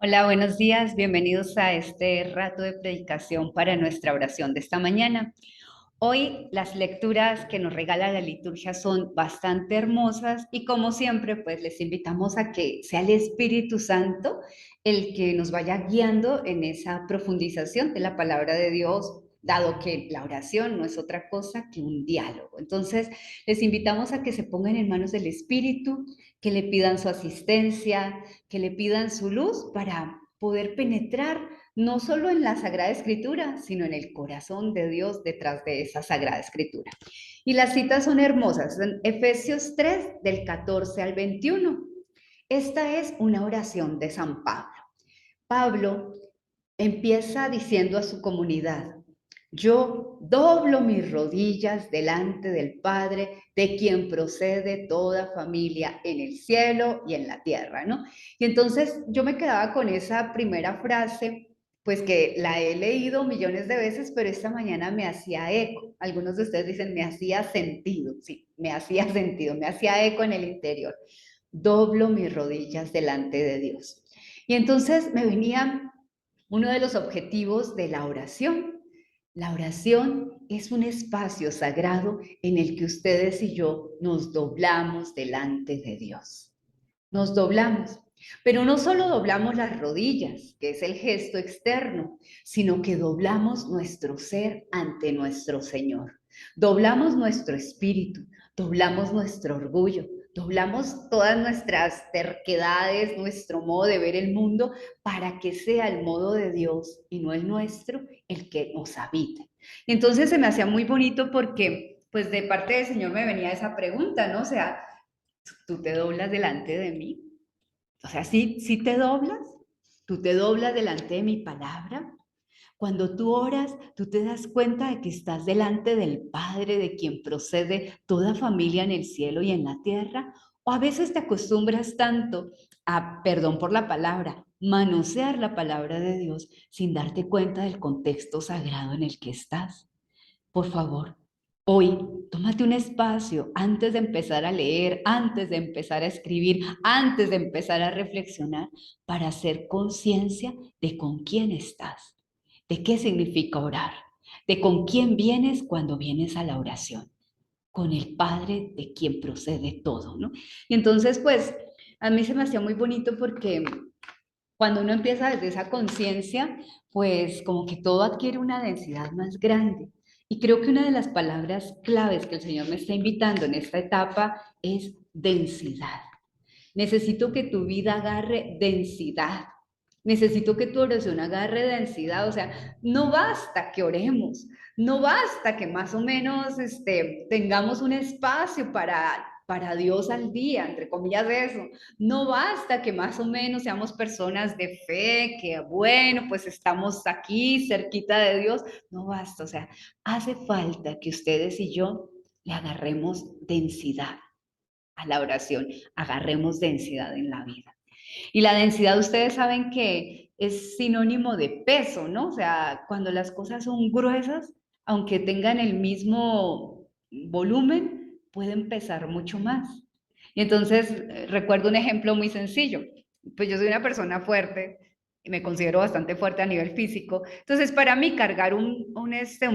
Hola, buenos días. Bienvenidos a este rato de predicación para nuestra oración de esta mañana. Hoy las lecturas que nos regala la liturgia son bastante hermosas y como siempre, pues les invitamos a que sea el Espíritu Santo el que nos vaya guiando en esa profundización de la palabra de Dios, dado que la oración no es otra cosa que un diálogo. Entonces, les invitamos a que se pongan en manos del Espíritu, que le pidan su asistencia, que le pidan su luz para poder penetrar no solo en la Sagrada Escritura, sino en el corazón de Dios detrás de esa Sagrada Escritura. Y las citas son hermosas, en Efesios 3, del 14 al 21. Esta es una oración de San Pablo. Pablo empieza diciendo a su comunidad: yo doblo mis rodillas delante del Padre, de quien procede toda familia en el cielo y en la tierra, ¿no? Y entonces yo me quedaba con esa primera frase, pues que la he leído millones de veces, pero esta mañana me hacía eco. Algunos de ustedes dicen, me hacía sentido. Sí, me hacía sentido, me hacía eco en el interior. Doblo mis rodillas delante de Dios. Y entonces me venía uno de los objetivos de la oración. La oración es un espacio sagrado en el que ustedes y yo nos doblamos delante de Dios. Nos doblamos, pero no solo doblamos las rodillas, que es el gesto externo, sino que doblamos nuestro ser ante nuestro Señor. Doblamos nuestro espíritu, doblamos nuestro orgullo, doblamos todas nuestras terquedades, nuestro modo de ver el mundo, para que sea el modo de Dios y no el nuestro el que nos habite. Entonces se me hacía muy bonito porque, pues de parte del Señor me venía esa pregunta, ¿no? O sea, ¿tú te doblas delante de mí? O sea, ¿sí te doblas? ¿Tú te doblas delante de mi palabra? Cuando tú oras, tú te das cuenta de que estás delante del Padre, de quien procede toda familia en el cielo y en la tierra. O a veces te acostumbras tanto a, perdón por la palabra, manosear la palabra de Dios sin darte cuenta del contexto sagrado en el que estás. Por favor, hoy tómate un espacio antes de empezar a leer, antes de empezar a escribir, antes de empezar a reflexionar, para hacer conciencia de con quién estás, de qué significa orar, de con quién vienes cuando vienes a la oración, con el Padre de quien procede todo, ¿no? Y entonces, pues, a mí se me hacía muy bonito porque cuando uno empieza desde esa conciencia, pues como que todo adquiere una densidad más grande. Y creo que una de las palabras claves que el Señor me está invitando en esta etapa es densidad. Necesito que tu vida agarre densidad. Necesito que tu oración agarre densidad. O sea, no basta que oremos, no basta que más o menos tengamos un espacio para Dios al día, entre comillas de eso. No basta que más o menos seamos personas de fe, que bueno, pues estamos aquí cerquita de Dios. No basta, o sea, hace falta que ustedes y yo le agarremos densidad a la oración, agarremos densidad en la vida. Y la densidad, ustedes saben que es sinónimo de peso, ¿no? O sea, cuando las cosas son gruesas, aunque tengan el mismo volumen, pueden pesar mucho más. Y entonces, recuerdo un ejemplo muy sencillo. Pues yo soy una persona fuerte, y me considero bastante fuerte a nivel físico. Entonces, para mí, cargar un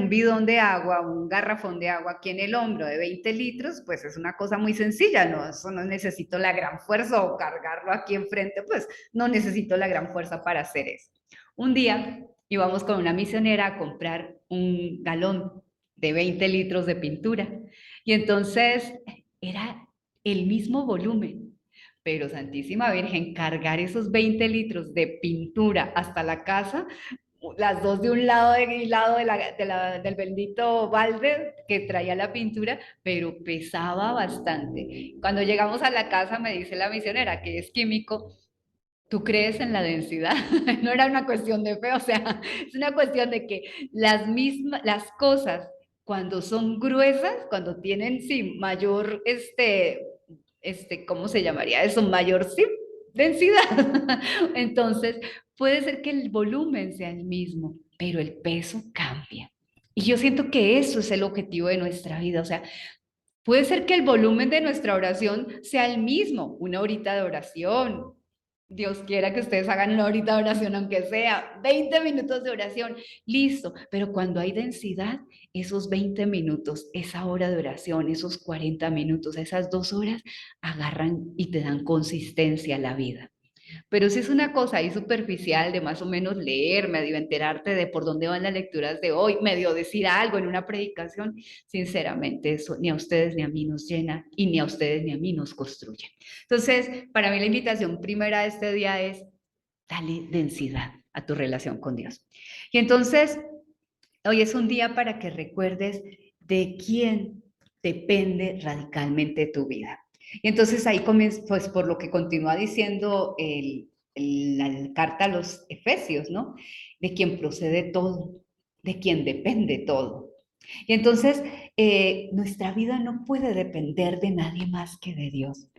bidón de agua, un garrafón de agua aquí en el hombro de 20 litros, pues es una cosa muy sencilla, ¿no? Eso no necesito la gran fuerza o cargarlo aquí enfrente, pues no necesito la gran fuerza para hacer eso. Un día íbamos con una misionera a comprar un galón de 20 litros de pintura y entonces era el mismo volumen, pero Santísima Virgen, cargar esos 20 litros de pintura hasta la casa, las dos de un lado y lado del bendito balde que traía la pintura, pero pesaba bastante. Cuando llegamos a la casa me dice la misionera, que es químico: ¿tú crees en la densidad? No era una cuestión de fe, o sea, es una cuestión de que las cosas cuando son gruesas, cuando tienen, sí, mayor, ¿cómo se llamaría eso? Mayor, sí, densidad. Entonces, puede ser que el volumen sea el mismo, pero el peso cambia. Y yo siento que eso es el objetivo de nuestra vida, o sea, puede ser que el volumen de nuestra oración sea el mismo, una horita de oración, Dios quiera que ustedes hagan una horita de oración, aunque sea 20 minutos de oración, listo. Pero cuando hay densidad, esos 20 minutos, esa hora de oración, esos 40 minutos, esas 2 horas, agarran y te dan consistencia a la vida. Pero si es una cosa ahí superficial de más o menos leer, medio enterarte de por dónde van las lecturas de hoy, medio decir algo en una predicación, sinceramente eso ni a ustedes ni a mí nos llena y ni a ustedes ni a mí nos construye. Entonces, para mí la invitación primera de este día es dale densidad a tu relación con Dios. Y entonces, hoy es un día para que recuerdes de quién depende radicalmente tu vida. Y entonces ahí comienza, pues por lo que continúa diciendo la carta a los Efesios, ¿no? De quien procede todo, de quien depende todo. Y entonces nuestra vida no puede depender de nadie más que de Dios,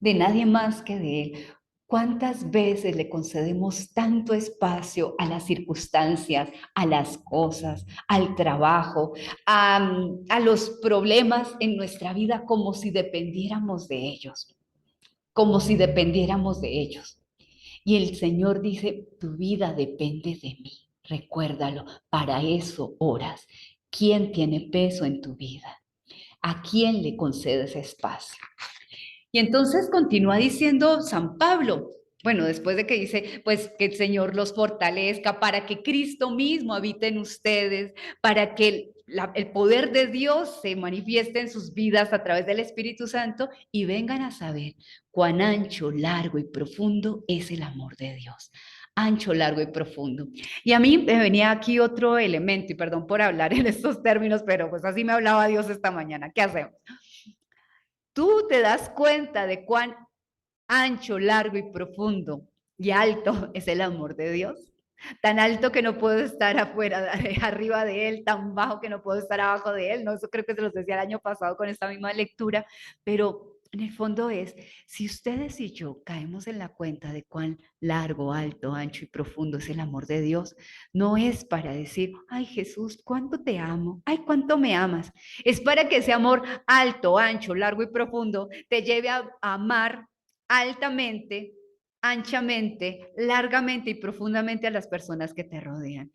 de nadie más que de Él. ¿Cuántas veces le concedemos tanto espacio a las circunstancias, a las cosas, al trabajo, a los problemas en nuestra vida como si dependiéramos de ellos, como si dependiéramos de ellos? Y el Señor dice, tu vida depende de mí, recuérdalo, para eso oras. ¿Quién tiene peso en tu vida? ¿A quién le concedes espacio? Y entonces continúa diciendo San Pablo, bueno, después de que dice, pues que el Señor los fortalezca para que Cristo mismo habite en ustedes, para que el poder de Dios se manifieste en sus vidas a través del Espíritu Santo y vengan a saber cuán ancho, largo y profundo es el amor de Dios. Ancho, largo y profundo. Y a mí me venía aquí otro elemento, y perdón por hablar en estos términos, pero pues así me hablaba Dios esta mañana. ¿Qué hacemos? Tú te das cuenta de cuán ancho, largo y profundo y alto es el amor de Dios. Tan alto que no puedo estar afuera, arriba de él, tan bajo que no puedo estar abajo de él. No, eso creo que se los decía el año pasado con esta misma lectura, pero en el fondo es, si ustedes y yo caemos en la cuenta de cuán largo, alto, ancho y profundo es el amor de Dios, no es para decir, ay Jesús, cuánto te amo, ay cuánto me amas. Es para que ese amor alto, ancho, largo y profundo te lleve a amar altamente, anchamente, largamente y profundamente a las personas que te rodean.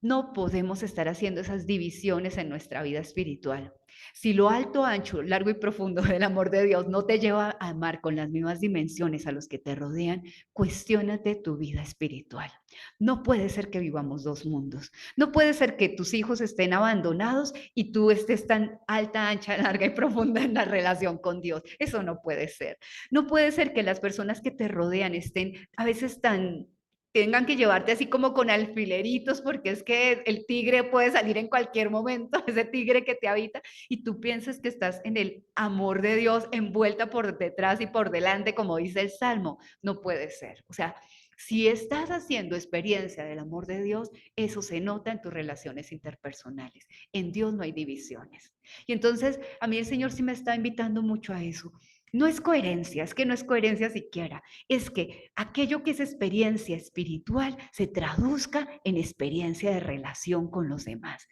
No podemos estar haciendo esas divisiones en nuestra vida espiritual. Si lo alto, ancho, largo y profundo del amor de Dios no te lleva a amar con las mismas dimensiones a los que te rodean, cuestiónate tu vida espiritual. No puede ser que vivamos dos mundos. No puede ser que tus hijos estén abandonados y tú estés tan alta, ancha, larga y profunda en la relación con Dios. Eso no puede ser. No puede ser que las personas que te rodean estén a veces tan tengan que llevarte así como con alfileritos, porque es que el tigre puede salir en cualquier momento, ese tigre que te habita, y tú piensas que estás en el amor de Dios envuelta por detrás y por delante, como dice el Salmo. No puede ser. O sea, si estás haciendo experiencia del amor de Dios, eso se nota en tus relaciones interpersonales. En Dios no hay divisiones. Y entonces a mí el Señor sí me está invitando mucho a eso. No es coherencia, es que no es coherencia siquiera, es que aquello que es experiencia espiritual se traduzca en experiencia de relación con los demás.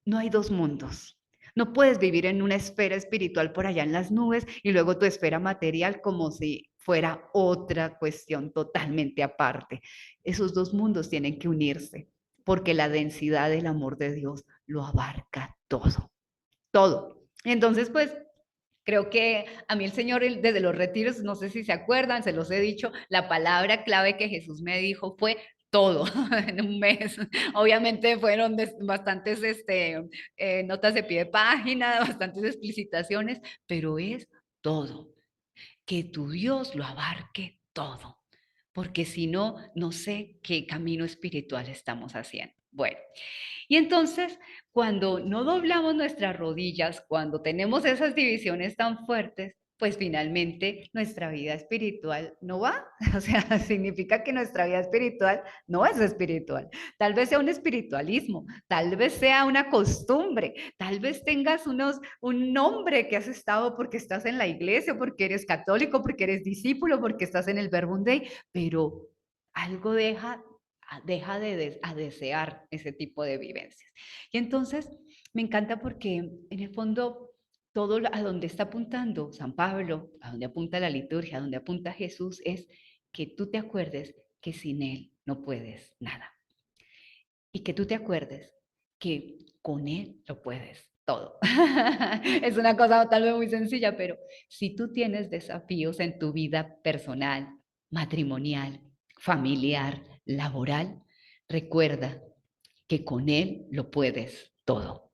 No hay dos mundos. No puedes vivir en una esfera espiritual por allá en las nubes y luego tu esfera material como si fuera otra cuestión totalmente aparte. Esos dos mundos tienen que unirse porque la densidad del amor de Dios lo abarca todo, todo. Entonces, pues creo que a mí el Señor desde los retiros, no sé si se acuerdan, se los he dicho, la palabra clave que Jesús me dijo fue todo en un mes. Obviamente fueron bastantes notas de pie de página, bastantes explicitaciones, pero es todo. Que tu Dios lo abarque todo, porque si no, no sé qué camino espiritual estamos haciendo. Bueno, y entonces, cuando no doblamos nuestras rodillas, cuando tenemos esas divisiones tan fuertes, pues finalmente nuestra vida espiritual no va. O sea, significa que nuestra vida espiritual no es espiritual. Tal vez sea un espiritualismo, tal vez sea una costumbre, tal vez tengas un nombre que has estado porque estás en la iglesia, porque eres católico, porque eres discípulo, porque estás en el Verbum Dei, pero algo deja a desear ese tipo de vivencias. Y entonces me encanta porque en el fondo a donde está apuntando San Pablo, a donde apunta la liturgia, a donde apunta Jesús es que tú te acuerdes que sin Él no puedes nada. Y que tú te acuerdes que con Él lo puedes todo. Es una cosa tal vez muy sencilla, pero si tú tienes desafíos en tu vida personal, matrimonial, familiar, laboral, recuerda que con Él lo puedes todo.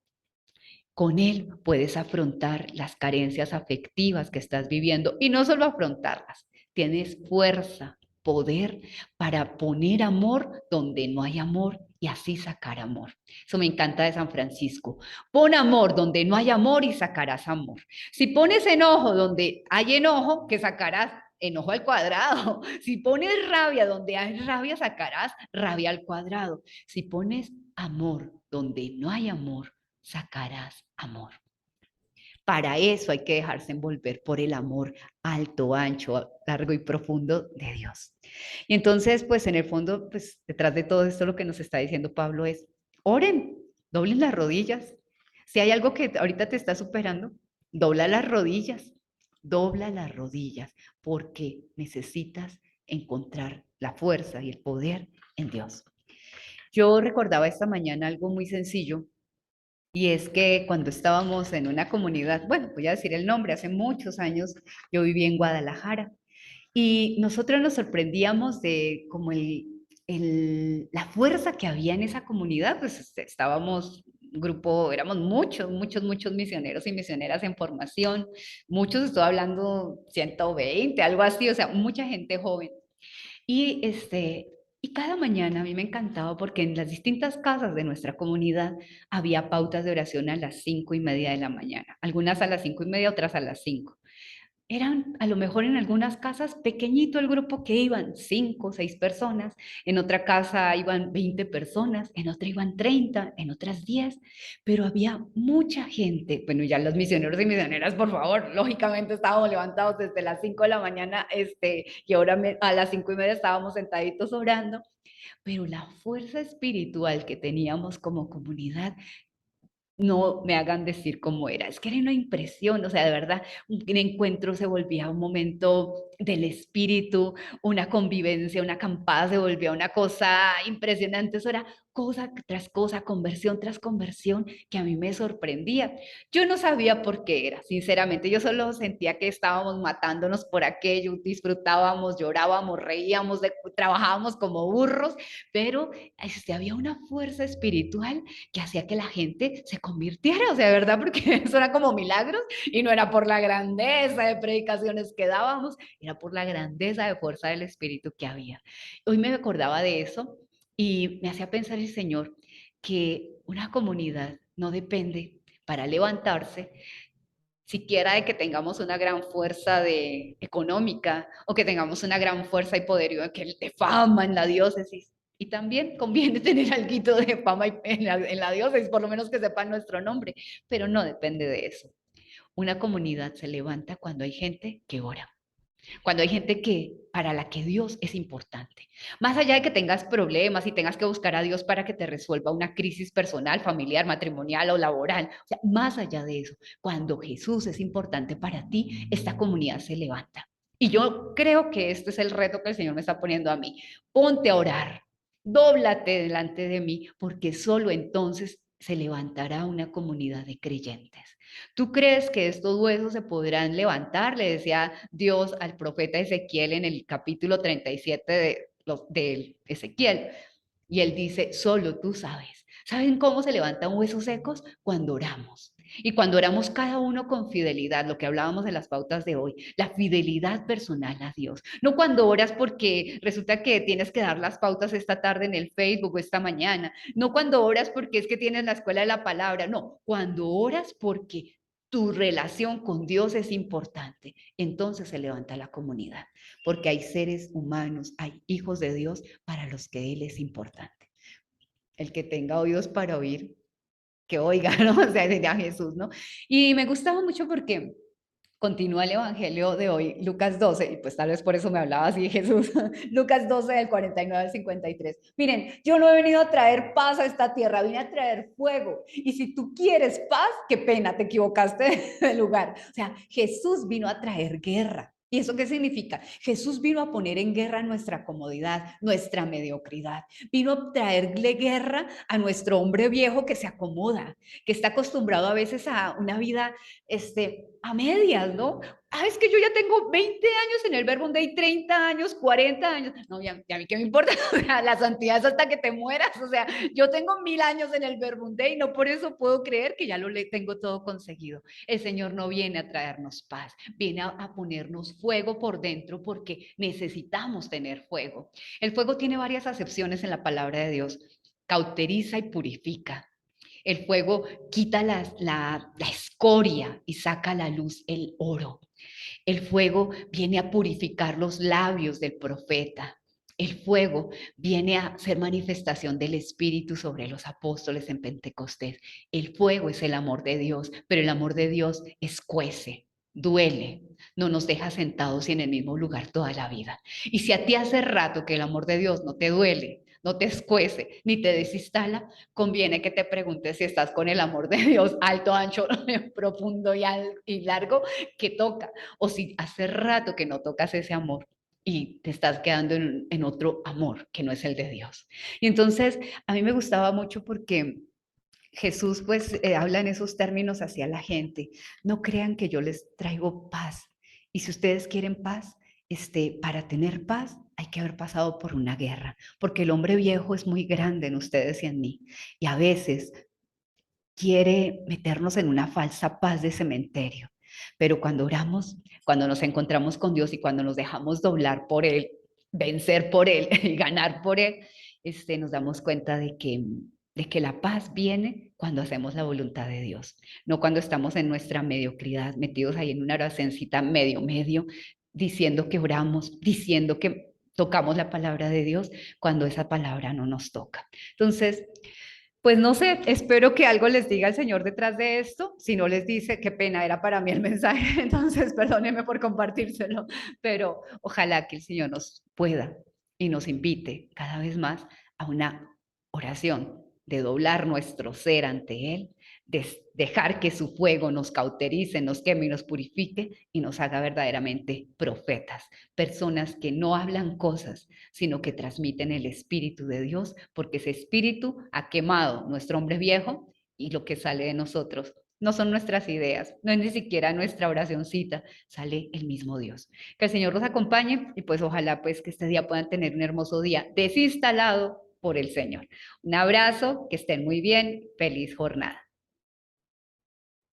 Con Él puedes afrontar las carencias afectivas que estás viviendo y no solo afrontarlas, tienes fuerza, poder para poner amor donde no hay amor y así sacar amor. Eso me encanta de San Francisco. Pon amor donde no hay amor y sacarás amor. Si pones enojo donde hay enojo, que sacarás enojo al cuadrado. Si pones rabia donde hay rabia, sacarás rabia al cuadrado. Si pones amor donde no hay amor, sacarás amor. Para eso hay que dejarse envolver por el amor alto, ancho, largo y profundo de Dios. Y entonces, pues en el fondo, pues detrás de todo esto lo que nos está diciendo Pablo es, oren, doblen las rodillas. Si hay algo que ahorita te está superando, dobla las rodillas, porque necesitas encontrar la fuerza y el poder en Dios. Yo recordaba esta mañana algo muy sencillo y es que cuando estábamos en una comunidad, bueno, voy a decir el nombre, hace muchos años yo viví en Guadalajara y nosotros nos sorprendíamos de como la fuerza que había en esa comunidad, pues estábamos un grupo, éramos muchos misioneros y misioneras en formación, muchos, estoy hablando 120, algo así, o sea, mucha gente joven. Y, y cada mañana a mí me encantaba porque en las distintas casas de nuestra comunidad había pautas de oración a las 5:30 de la mañana, algunas a las 5:30, otras a las 5. Eran a lo mejor en algunas casas pequeñito el grupo que iban, 5 o 6 personas, en otra casa iban 20 personas, en otra iban 30, en otras 10, pero había mucha gente. Bueno, ya los misioneros y misioneras, por favor, lógicamente estábamos levantados desde las 5 de la mañana, y ahora a las 5:30 estábamos sentaditos orando, pero la fuerza espiritual que teníamos como comunidad no me hagan decir cómo era. Es que era una impresión, o sea, de verdad, un encuentro se volvía un momento del espíritu, una convivencia, una acampada se volvía una cosa impresionante. Eso era cosa tras cosa, conversión tras conversión, que a mí me sorprendía. Yo no sabía por qué era, sinceramente, yo solo sentía que estábamos matándonos por aquello, disfrutábamos, llorábamos, reíamos, trabajábamos como burros, pero había una fuerza espiritual que hacía que la gente se convirtiera, o sea, de verdad, porque eso era como milagros y no era por la grandeza de predicaciones que dábamos, era por la grandeza de fuerza del Espíritu que había. Hoy me acordaba de eso y me hacía pensar el Señor que una comunidad no depende para levantarse siquiera de que tengamos una gran fuerza económica o que tengamos una gran fuerza y poderío de fama en la diócesis. Y también conviene tener algo de fama en la diócesis, por lo menos que sepan nuestro nombre, pero no depende de eso. Una comunidad se levanta cuando hay gente que ora, cuando hay gente para la que Dios es importante. Más allá de que tengas problemas y tengas que buscar a Dios para que te resuelva una crisis personal, familiar, matrimonial o laboral, o sea, más allá de eso, cuando Jesús es importante para ti, esta comunidad se levanta. Y yo creo que este es el reto que el Señor me está poniendo a mí. Ponte a orar, dóblate delante de mí, porque solo entonces se levantará una comunidad de creyentes. ¿Tú crees que estos huesos se podrán levantar? Le decía Dios al profeta Ezequiel en el capítulo 37 de Ezequiel. Y él dice, solo tú sabes. ¿Saben cómo se levantan huesos secos? Cuando oramos. Y cuando oramos cada uno con fidelidad, lo que hablábamos de las pautas de hoy, la fidelidad personal a Dios. No cuando oras porque resulta que tienes que dar las pautas esta tarde en el Facebook o esta mañana. No cuando oras porque es que tienes la escuela de la palabra. No, cuando oras porque tu relación con Dios es importante. Entonces se levanta la comunidad, porque hay seres humanos, hay hijos de Dios para los que Él es importante. El que tenga oídos para oír, que oiga, ¿no? O sea, diría Jesús, ¿no? Y me gustaba mucho porque continúa el Evangelio de hoy, Lucas 12, y pues tal vez por eso me hablaba así Jesús, Lucas 12 del 49 al 53. Miren, yo no he venido a traer paz a esta tierra, vine a traer fuego. Y si tú quieres paz, qué pena, te equivocaste de lugar. O sea, Jesús vino a traer guerra. ¿Y eso qué significa? Jesús vino a poner en guerra nuestra comodidad, nuestra mediocridad. Vino a traerle guerra a nuestro hombre viejo que se acomoda, que está acostumbrado a veces a una vida a medias, ¿no? Ah, es que yo ya tengo 20 años en el Verbum Dei, 30 años, 40 años. No, ya a mí qué me importa, o sea, la santidad es hasta que te mueras. O sea, yo tengo 1000 años en el Verbum Dei, no por eso puedo creer que ya lo tengo todo conseguido. El Señor no viene a traernos paz, viene a ponernos fuego por dentro porque necesitamos tener fuego. El fuego tiene varias acepciones en la palabra de Dios. Cauteriza y purifica. El fuego quita la escoria y saca a la luz el oro. El fuego viene a purificar los labios del profeta. El fuego viene a ser manifestación del Espíritu sobre los apóstoles en Pentecostés. El fuego es el amor de Dios, pero el amor de Dios escuece, duele, no nos deja sentados y en el mismo lugar toda la vida. Y si a ti hace rato que el amor de Dios no te duele, no te escuece, ni te desinstala, conviene que te preguntes si estás con el amor de Dios alto, ancho, profundo y largo que toca, o si hace rato que no tocas ese amor y te estás quedando en otro amor que no es el de Dios. Y entonces a mí me gustaba mucho porque Jesús pues habla en esos términos hacia la gente. No crean que yo les traigo paz. Y si ustedes quieren paz, para tener paz hay que haber pasado por una guerra, porque el hombre viejo es muy grande en ustedes y en mí. Y a veces quiere meternos en una falsa paz de cementerio. Pero cuando oramos, cuando nos encontramos con Dios y cuando nos dejamos doblar por Él, vencer por Él y ganar por Él, nos damos cuenta de que la paz viene cuando hacemos la voluntad de Dios, no cuando estamos en nuestra mediocridad, metidos ahí en una oracióncita medio, diciendo que oramos, diciendo que tocamos la palabra de Dios, cuando esa palabra no nos toca. Entonces, pues no sé, espero que algo les diga el Señor detrás de esto. Si no les dice, qué pena, era para mí el mensaje, entonces perdónenme por compartírselo, pero ojalá que el Señor nos pueda y nos invite cada vez más a una oración de doblar nuestro ser ante Él, de dejar que su fuego nos cauterice, nos queme y nos purifique y nos haga verdaderamente profetas, personas que no hablan cosas, sino que transmiten el Espíritu de Dios, porque ese Espíritu ha quemado nuestro hombre viejo y lo que sale de nosotros no son nuestras ideas, no es ni siquiera nuestra oracioncita, sale el mismo Dios. Que el Señor los acompañe y pues ojalá pues que este día puedan tener un hermoso día desinstalado por el Señor. Un abrazo, que estén muy bien, feliz jornada.